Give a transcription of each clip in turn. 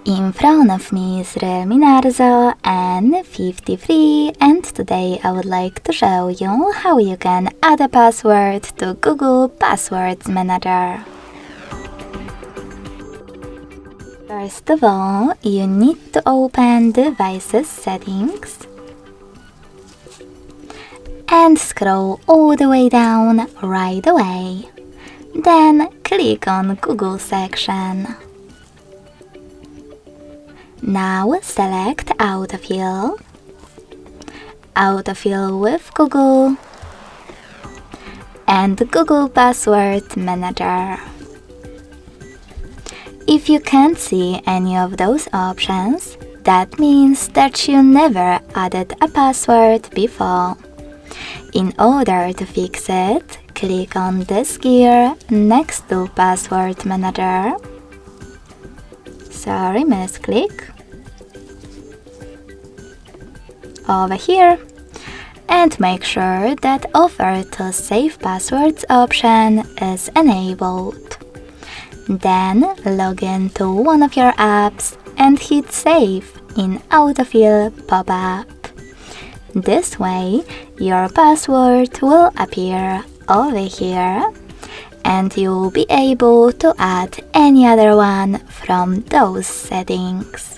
In front of me is Realme Narzo N53, and today I would like to show you how you can add a password to Google Passwords Manager. First of all, you need to open Devices Settings and scroll all the way down right away. Then click on Google section. Now select Autofill, Autofill with Google, and Google Password Manager. If you can't see any of those options, that means that you never added a password before. In order to fix it, click on this gear next to Password Manager. Sorry, misclick. Over here, and make sure that Offer to Save Passwords option is enabled. Then log in to one of your apps and hit Save in Autofill pop-up. This way, your password will appear over here, and you'll be able to add any other one from those settings.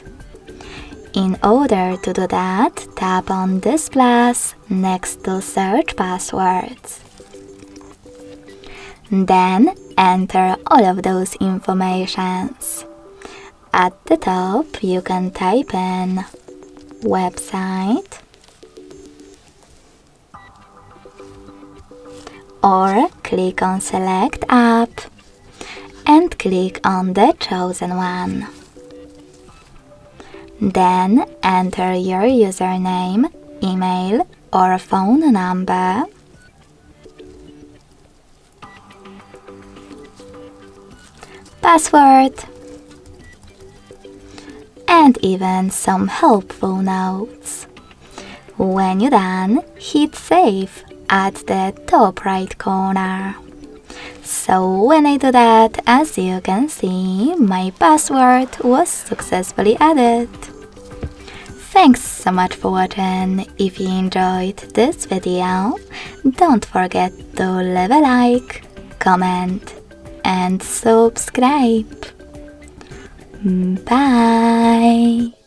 In order to do that, tap on this plus next to Search Passwords. Then enter all of those informations. At the top, you can type in website or click on Select App and click on the chosen one. Then enter your username, email or phone number. Password, and even some helpful notes. When you're done, hit Save at the top right corner. So when I do that, as you can see, my password was successfully added. Thanks so much for watching. If you enjoyed this video, don't forget to leave a like, comment and subscribe. Bye!